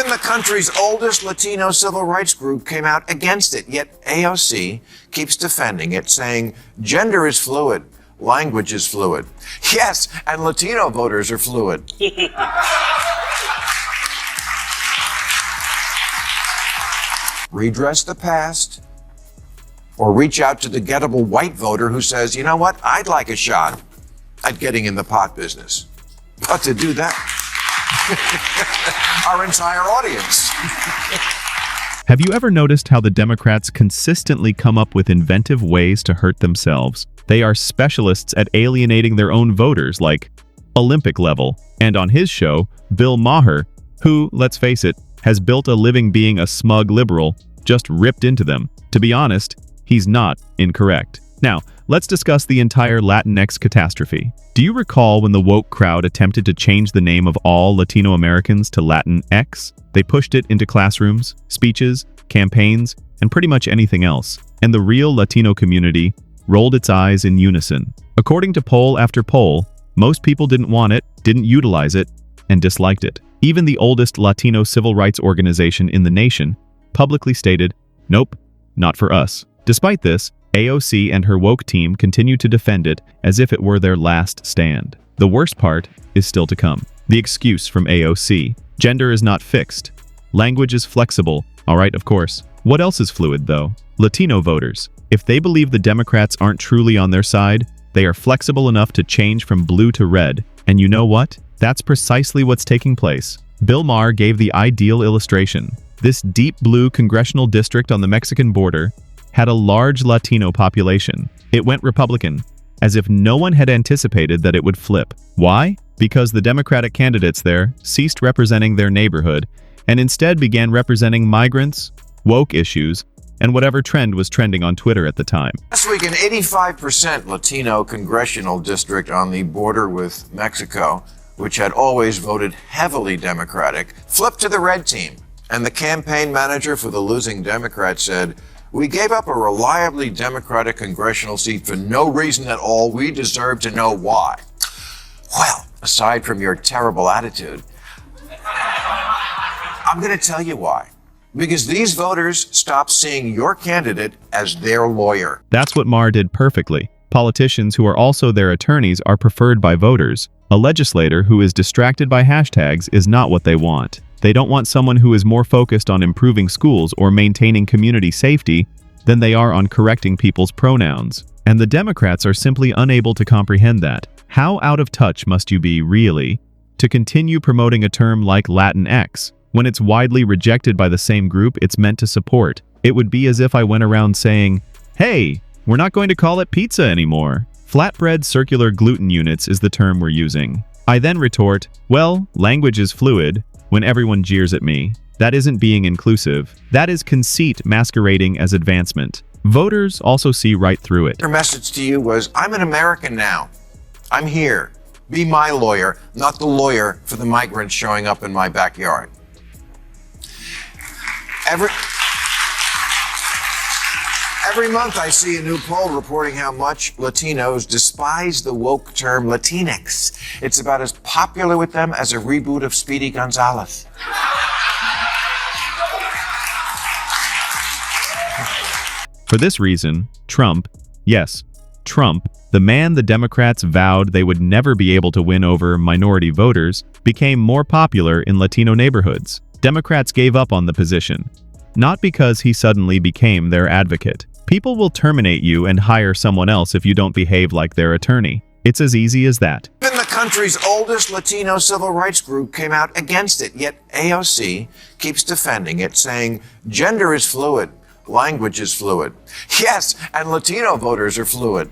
Even the country's oldest Latino civil rights group came out against it, yet AOC keeps defending it, saying gender is fluid, language is fluid. Yes, and Latino voters are fluid. Redress the past, or reach out to the gettable white voter who says, you know what, I'd like a shot at getting in the pot business. But to do that, our entire audience. Have you ever noticed how the Democrats consistently come up with inventive ways to hurt themselves? They are specialists at alienating their own voters, like Olympic level. And on his show, Bill Maher, who, let's face it, has built a living being a smug liberal, just ripped into them. To be honest, he's not incorrect. Now, let's discuss the entire Latinx catastrophe. Do you recall when the woke crowd attempted to change the name of all Latino Americans to Latinx? They pushed it into classrooms, speeches, campaigns, and pretty much anything else. And the real Latino community rolled its eyes in unison. According to poll after poll, most people didn't want it, didn't utilize it, and disliked it. Even the oldest Latino civil rights organization in the nation publicly stated, nope, not for us. Despite this, AOC and her woke team continue to defend it as if it were their last stand. The worst part is still to come. The excuse from AOC. Gender is not fixed. Language is flexible. All right, of course. What else is fluid, though? Latino voters. If they believe the Democrats aren't truly on their side, they are flexible enough to change from blue to red. And you know what? That's precisely what's taking place. Bill Maher gave the ideal illustration. This deep blue congressional district on the Mexican border had a large Latino population. It went Republican, as if no one had anticipated that it would flip. Why? Because the Democratic candidates there ceased representing their neighborhood and instead began representing migrants, woke issues, and whatever trend was trending on Twitter at the time. Last week, an 85% Latino congressional district on the border with Mexico, which had always voted heavily Democratic, flipped to the red team. And the campaign manager for the losing Democrat said, "We gave up a reliably Democratic congressional seat for no reason at all. We deserve to know why." Well, aside from your terrible attitude, I'm going to tell you why. Because these voters stopped seeing your candidate as their lawyer. That's what Maher did perfectly. Politicians who are also their attorneys are preferred by voters. A legislator who is distracted by hashtags is not what they want. They don't want someone who is more focused on improving schools or maintaining community safety than they are on correcting people's pronouns. And the Democrats are simply unable to comprehend that. How out of touch must you be, really, to continue promoting a term like Latinx when it's widely rejected by the same group it's meant to support? It would be as if I went around saying, "Hey, we're not going to call it pizza anymore. Flatbread circular gluten units is the term we're using." I then retort, "Well, language is fluid," when everyone jeers at me. That isn't being inclusive. That is conceit masquerading as advancement. Voters also see right through it. Their message to you was, I'm an American now. I'm here. Be my lawyer, not the lawyer for the migrants showing up in my backyard. Every month I see a new poll reporting how much Latinos despise the woke term Latinx. It's about as popular with them as a reboot of Speedy Gonzales. For this reason, Trump, yes, Trump, the man the Democrats vowed they would never be able to win over minority voters, became more popular in Latino neighborhoods. Democrats gave up on the position, not because he suddenly became their advocate. People will terminate you and hire someone else if you don't behave like their attorney. It's as easy as that. Even the country's oldest Latino civil rights group came out against it, yet AOC keeps defending it, saying gender is fluid, language is fluid. Yes, and Latino voters are fluid.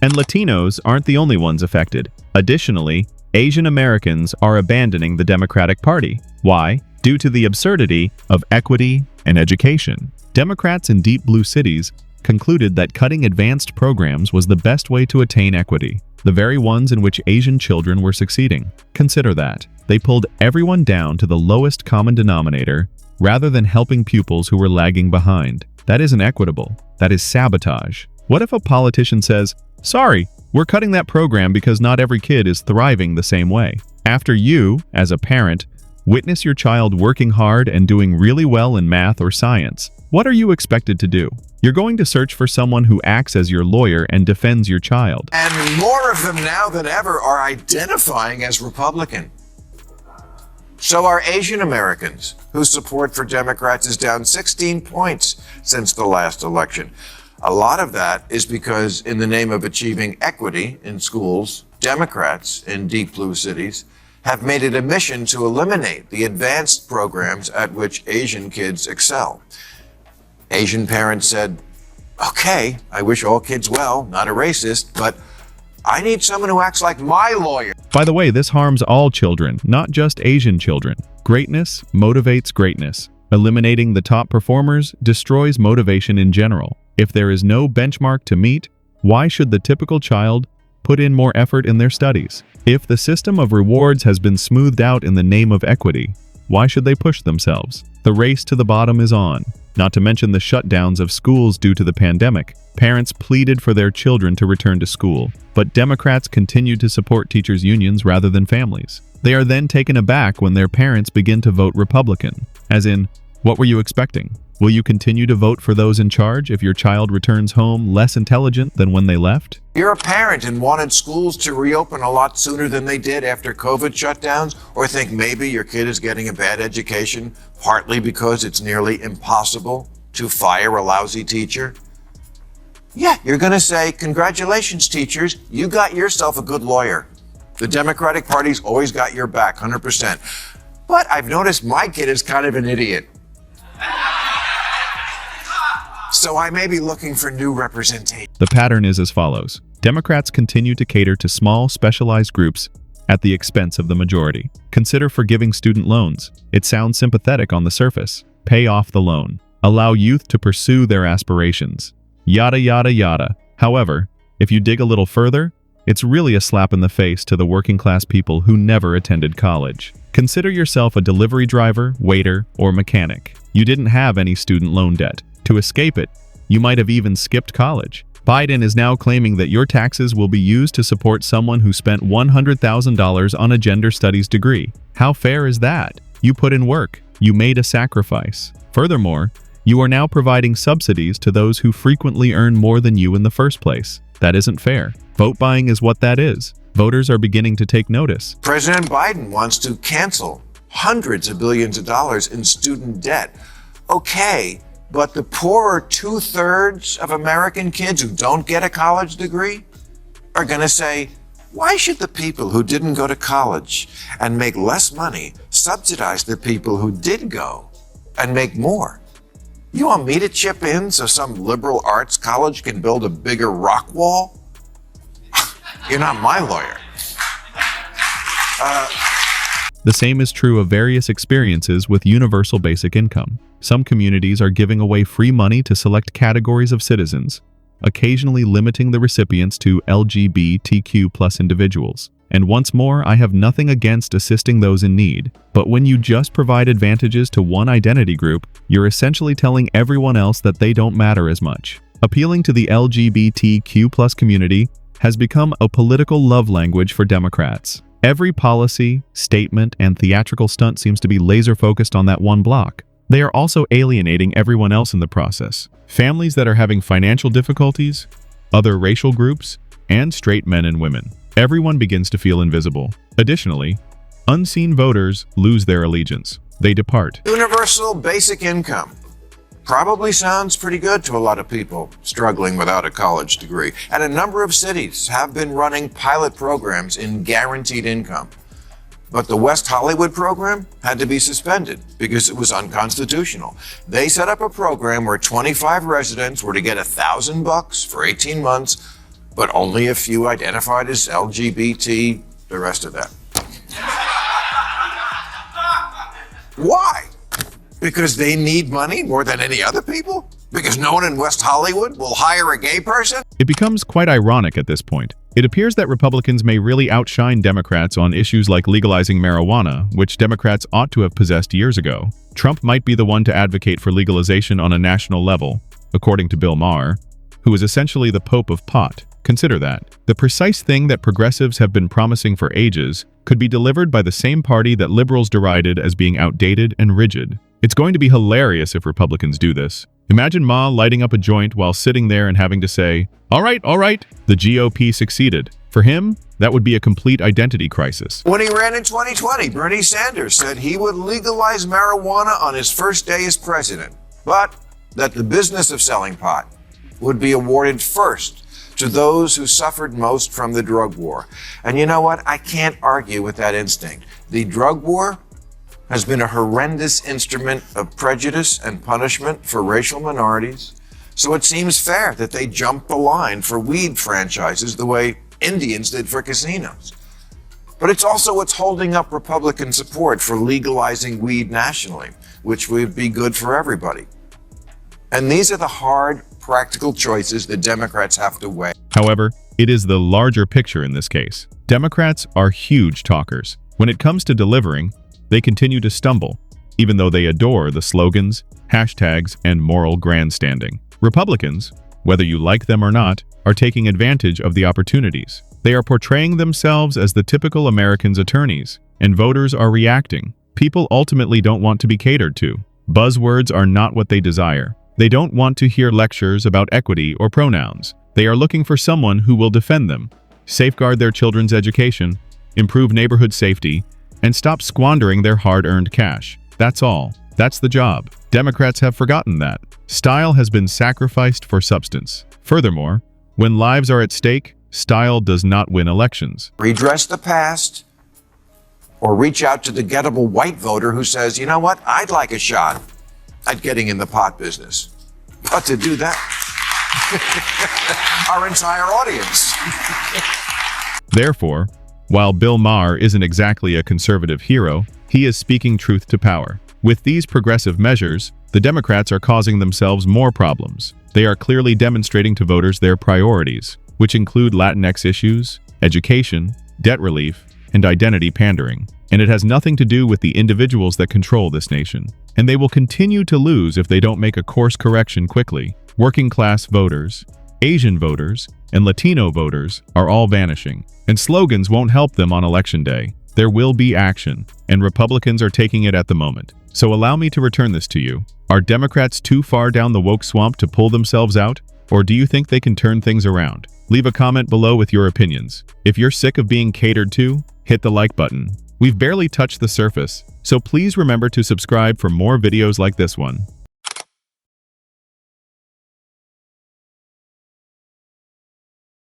And Latinos aren't the only ones affected. Additionally, Asian Americans are abandoning the Democratic Party. Why? Due to the absurdity of equity and education. Democrats in deep blue cities concluded that cutting advanced programs was the best way to attain equity, the very ones in which Asian children were succeeding. Consider that. They pulled everyone down to the lowest common denominator rather than helping pupils who were lagging behind. That isn't equitable. That is sabotage. What if a politician says, "Sorry, We're cutting that program because not every kid is thriving the same way. After you, as a parent, witness your child working hard and doing really well in math or science, what are you expected to do? You're going to search for someone who acts as your lawyer and defends your child. And more of them now than ever are identifying as Republican. So are Asian Americans, whose support for Democrats is down 16 points since the last election. A lot of that is because, in the name of achieving equity in schools, Democrats in deep blue cities have made it a mission to eliminate the advanced programs at which Asian kids excel. Asian parents said, okay, I wish all kids well, not a racist, but I need someone who acts like my lawyer. By the way, this harms all children, not just Asian children. Greatness motivates greatness. Eliminating the top performers destroys motivation in general. If there is no benchmark to meet, why should the typical child put in more effort in their studies? If the system of rewards has been smoothed out in the name of equity, why should they push themselves? The race to the bottom is on. Not to mention the shutdowns of schools due to the pandemic. Parents pleaded for their children to return to school, but Democrats continued to support teachers' unions rather than families. They are then taken aback when their parents begin to vote Republican. As in, what were you expecting? Will you continue to vote for those in charge if your child returns home less intelligent than when they left? You're a parent and wanted schools to reopen a lot sooner than they did after COVID shutdowns, or think maybe your kid is getting a bad education, partly because it's nearly impossible to fire a lousy teacher? Yeah, you're going to say, congratulations, teachers, you got yourself a good lawyer. The Democratic Party's always got your back, 100%. But I've noticed my kid is kind of an idiot. So I may be looking for new representation. The pattern is as follows. Democrats continue to cater to small, specialized groups at the expense of the majority. Consider forgiving student loans. It sounds sympathetic on the surface. Pay off the loan. Allow youth to pursue their aspirations. Yada, yada, yada. However, if you dig a little further, it's really a slap in the face to the working class people who never attended college. Consider yourself a delivery driver, waiter, or mechanic. You didn't have any student loan debt. To escape it, you might have even skipped college. Biden is now claiming that your taxes will be used to support someone who spent $100,000 on a gender studies degree. How fair is that? You put in work. You made a sacrifice. Furthermore, you are now providing subsidies to those who frequently earn more than you in the first place. That isn't fair. Vote buying is what that is. Voters are beginning to take notice. President Biden wants to cancel hundreds of billions of dollars in student debt. Okay, but the poorer 2/3 of American kids who don't get a college degree are going to say, why should the people who didn't go to college and make less money subsidize the people who did go and make more? You want me to chip in so some liberal arts college can build a bigger rock wall? You're not my lawyer. The same is true of various experiences with universal basic income. Some communities are giving away free money to select categories of citizens, occasionally limiting the recipients to LGBTQ+ individuals. And once more, I have nothing against assisting those in need. But when you just provide advantages to one identity group, you're essentially telling everyone else that they don't matter as much. Appealing to the LGBTQ+ community has become a political love language for Democrats. Every policy, statement, and theatrical stunt seems to be laser-focused on that one block. They are also alienating everyone else in the process. Families that are having financial difficulties, other racial groups, and straight men and women. Everyone begins to feel invisible. Additionally, unseen voters lose their allegiance. They depart. Universal basic income probably sounds pretty good to a lot of people struggling without a college degree. And a number of cities have been running pilot programs in guaranteed income. But the West Hollywood program had to be suspended because it was unconstitutional. They set up a program where 25 residents were to get $1,000 for 18 months, but only a few identified as LGBT, the rest of that. Why? Because they need money more than any other people? Because no one in West Hollywood will hire a gay person? It becomes quite ironic at this point. It appears that Republicans may really outshine Democrats on issues like legalizing marijuana, which Democrats ought to have possessed years ago. Trump might be the one to advocate for legalization on a national level, according to Bill Maher, who is essentially the Pope of pot. Consider that. The precise thing that progressives have been promising for ages could be delivered by the same party that liberals derided as being outdated and rigid. It's going to be hilarious if Republicans do this. Imagine Ma lighting up a joint while sitting there and having to say, all right, the GOP succeeded. For him, that would be a complete identity crisis. When he ran in 2020, Bernie Sanders said he would legalize marijuana on his first day as president, but that the business of selling pot would be awarded first to those who suffered most from the drug war. And you know what? I can't argue with that instinct. The drug war has been a horrendous instrument of prejudice and punishment for racial minorities, so it seems fair that they jump the line for weed franchises the way Indians did for casinos. But it's also what's holding up Republican support for legalizing weed nationally, which would be good for everybody. And these are the hard, practical choices that Democrats have to weigh. However, it is the larger picture in this case. Democrats are huge talkers. When it comes to delivering, they continue to stumble, even though they adore the slogans, hashtags, and moral grandstanding. Republicans, whether you like them or not, are taking advantage of the opportunities. They are portraying themselves as the typical American's attorneys, and voters are reacting. People ultimately don't want to be catered to. Buzzwords are not what they desire. They don't want to hear lectures about equity or pronouns. They are looking for someone who will defend them, safeguard their children's education, improve neighborhood safety, and stop squandering their hard-earned cash. That's all. That's the job. Democrats have forgotten that. Style has been sacrificed for substance. Furthermore, when lives are at stake, style does not win elections. Redress the past, or reach out to the gettable white voter who says, you know what, I'd like a shot at getting in the pot business. But to do that, our entire audience. Therefore, while Bill Maher isn't exactly a conservative hero, he is speaking truth to power. With these progressive measures, the Democrats are causing themselves more problems. They are clearly demonstrating to voters their priorities, which include Latinx issues, education, debt relief, and identity pandering. And it has nothing to do with the individuals that control this nation. And they will continue to lose if they don't make a course correction quickly. Working-class voters, Asian voters, and Latino voters are all vanishing. And slogans won't help them on election day. There will be action, and Republicans are taking it at the moment. So allow me to return this to you. Are Democrats too far down the woke swamp to pull themselves out? Or do you think they can turn things around? Leave a comment below with your opinions. If you're sick of being catered to, hit the like button. We've barely touched the surface, so please remember to subscribe for more videos like this one.